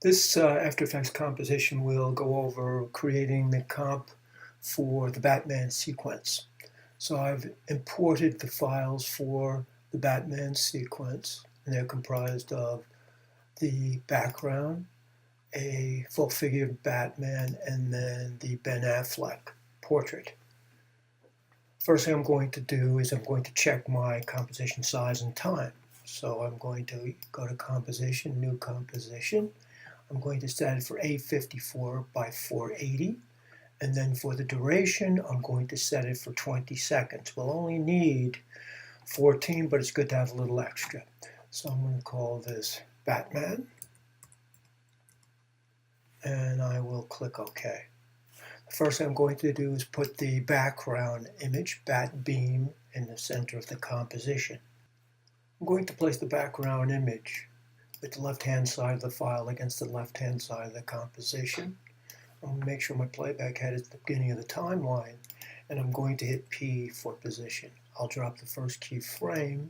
This After Effects composition will go over creating the comp for the Batman sequence. So I've imported the files for the Batman sequence, and they're comprised of the background, a full figure Batman, and then the Ben Affleck portrait. First thing I'm going to do is I'm going to check my composition size and time. So I'm going to go to Composition, New Composition. I'm going to set it for 854 by 480. And then for the duration, I'm going to set it for 20 seconds. We'll only need 14, but it's good to have a little extra. So I'm going to call this Batman. And I will click OK. The first thing I'm going to do is put the background image, Bat Beam, in the center of the composition. I'm going to place the background image with the left-hand side of the file against the left-hand side of the composition. I'm going to make sure my playback head is at the beginning of the timeline, and I'm going to hit P for position. I'll drop the first keyframe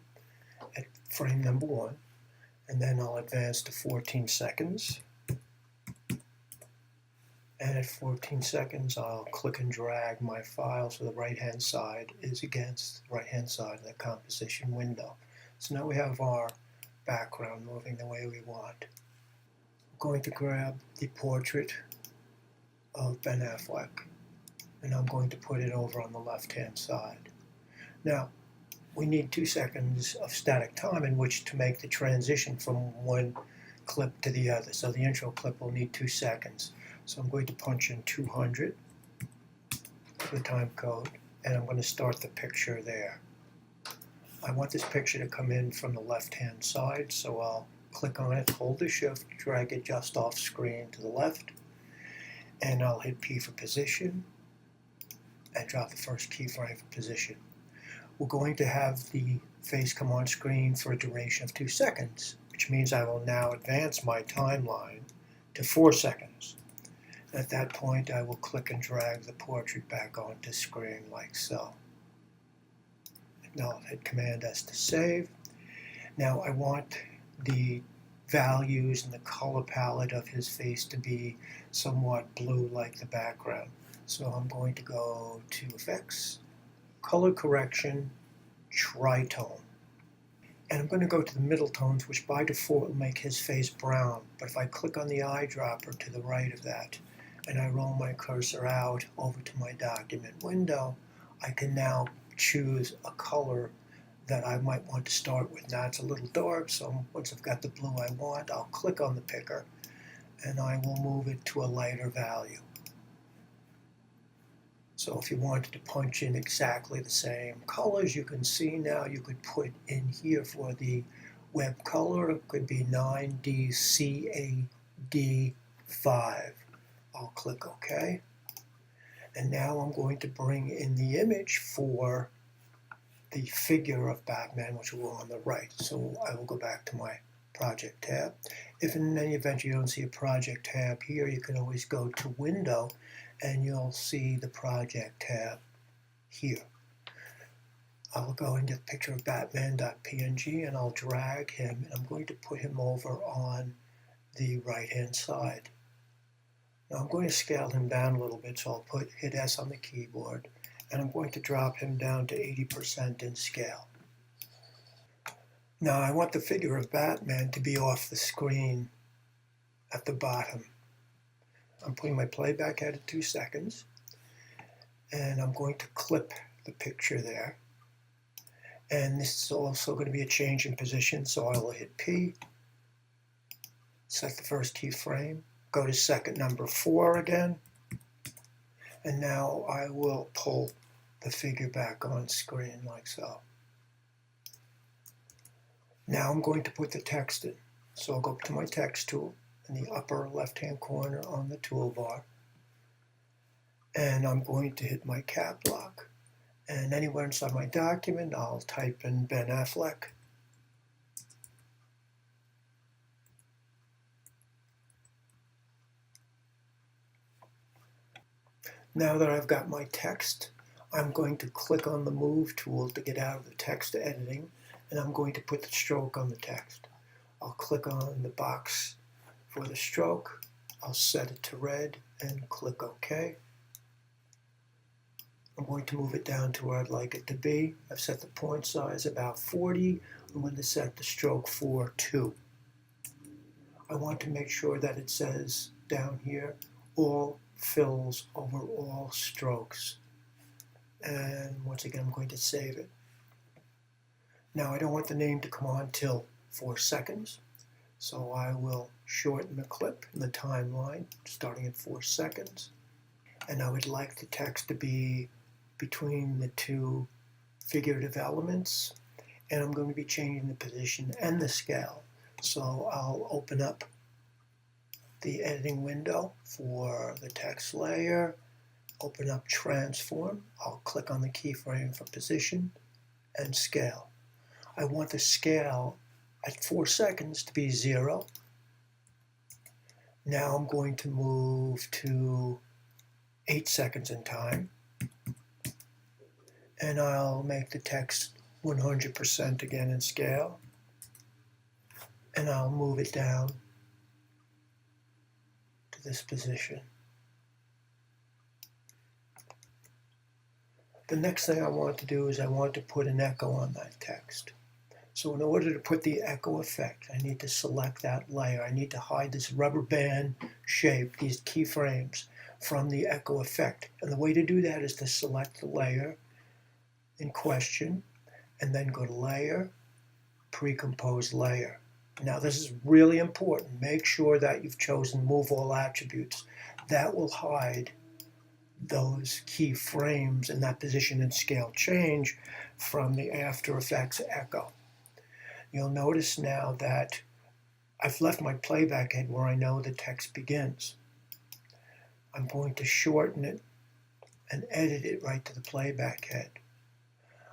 at frame number 1, and then I'll advance to 14 seconds. And at 14 seconds, I'll click and drag my file so the right-hand side is against the right-hand side of the composition window. So now we have our background moving the way we want. I'm going to grab the portrait of Ben Affleck, and I'm going to put it over on the left-hand side. Now, we need 2 seconds of static time in which to make the transition from one clip to the other. So the intro clip will need 2 seconds. So I'm going to punch in 200 for the time code, and I'm going to start the picture there. I want this picture to come in from the left-hand side, so I'll click on it, hold the shift, drag it just off screen to the left, and I'll hit P for position and drop the first keyframe for position. We're going to have the face come on screen for a duration of 2 seconds, which means I will now advance my timeline to 4 seconds. At that point, I will click and drag the portrait back onto screen like so. Now I'll hit Command S to save. Now I want the values and the color palette of his face to be somewhat blue like the background. So I'm going to go to Effects, Color Correction, Tritone. And I'm going to go to the middle tones, which by default will make his face brown. But if I click on the eyedropper to the right of that, and I roll my cursor out over to my document window, I can now choose a color that I might want to start with. Now it's a little dark, so once I've got the blue I want, I'll click on the picker and I will move it to a lighter value. So if you wanted to punch in exactly the same colors, you can see now you could put in here for the web color, it could be 9DCAD5. I'll click OK. And now I'm going to bring in the image for the figure of Batman, which will go on the right. So I will go back to my Project tab. If in any event you don't see a Project tab here, you can always go to Window, and you'll see the Project tab here. I'll go and get a picture of Batman.png, and I'll drag him, and I'm going to put him over on the right-hand side. Now I'm going to scale him down a little bit, so I'll hit S on the keyboard, and I'm going to drop him down to 80% in scale. Now I want the figure of Batman to be off the screen at the bottom. I'm putting my playback head at 2 seconds, and I'm going to clip the picture there. And this is also going to be a change in position, so I will hit P, set the first keyframe, go to second number 4 again, and now I will pull the figure back on screen like so. Now I'm going to put the text in. So I'll go up to my text tool in the upper left-hand corner on the toolbar, and I'm going to hit my cap lock. And anywhere inside my document, I'll type in Ben Affleck. Now that I've got my text, I'm going to click on the Move tool to get out of the text editing, and I'm going to put the stroke on the text. I'll click on the box For the stroke, I'll set it to red and click OK. I'm going to move it down to where I'd like it to be. I've set the point size about 40. I'm going to set the stroke for 2. I want to make sure that it says down here, all fills over all strokes. And once again, I'm going to save it. Now I don't want the name to come on till 4 seconds. So I will shorten the clip in the timeline, starting at 4 seconds. And I would like the text to be between the two figurative elements. And I'm going to be changing the position and the scale. So I'll open up the editing window for the text layer, open up transform. I'll click on the keyframe for position and scale. I want the scale at 4 seconds to be 0. Now I'm going to move to 8 seconds in time, and I'll make the text 100% again in scale, and I'll move it down to this position. The next thing I want to do is I want to put an echo on that text. So in order to put the echo effect, I need to select that layer. I need to hide this rubber band shape, these keyframes, from the echo effect. And the way to do that is to select the layer in question, and then go to Layer, Pre-compose Layer. Now this is really important. Make sure that you've chosen Move All Attributes. That will hide those keyframes and that position and scale change from the After Effects echo. You'll notice now that I've left my playback head where I know the text begins. I'm going to shorten it and edit it right to the playback head.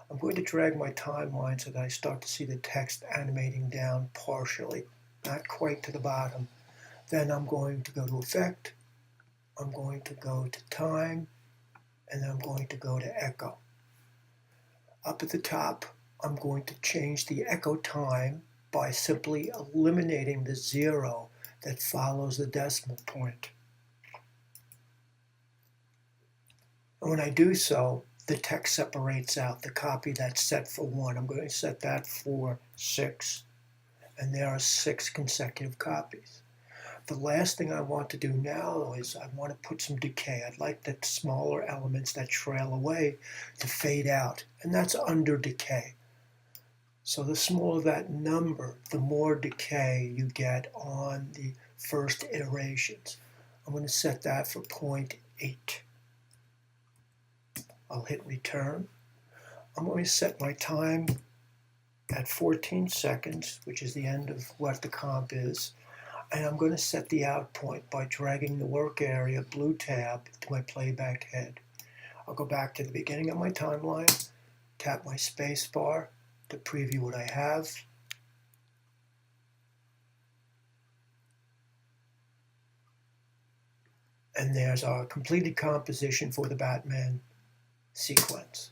I'm going to drag my timeline so that I start to see the text animating down partially, not quite to the bottom. Then I'm going to go to Effect, I'm going to go to Time, and then I'm going to go to Echo. Up at the top, I'm going to change the echo time by simply eliminating the 0 that follows the decimal point. And when I do so, the text separates out. The copy that's set for 1, I'm going to set that for 6. And there are 6 consecutive copies. The last thing I want to do now is I want to put some decay. I'd like the smaller elements that trail away to fade out. And that's under decay. So the smaller that number, the more decay you get on the first iterations. I'm going to set that for 0.8. I'll hit return. I'm going to set my time at 14 seconds, which is the end of what the comp is. And I'm going to set the out point by dragging the work area blue tab to my playback head. I'll go back to the beginning of my timeline, tap my space bar to preview what I have. And there's our completed composition for the Batman sequence.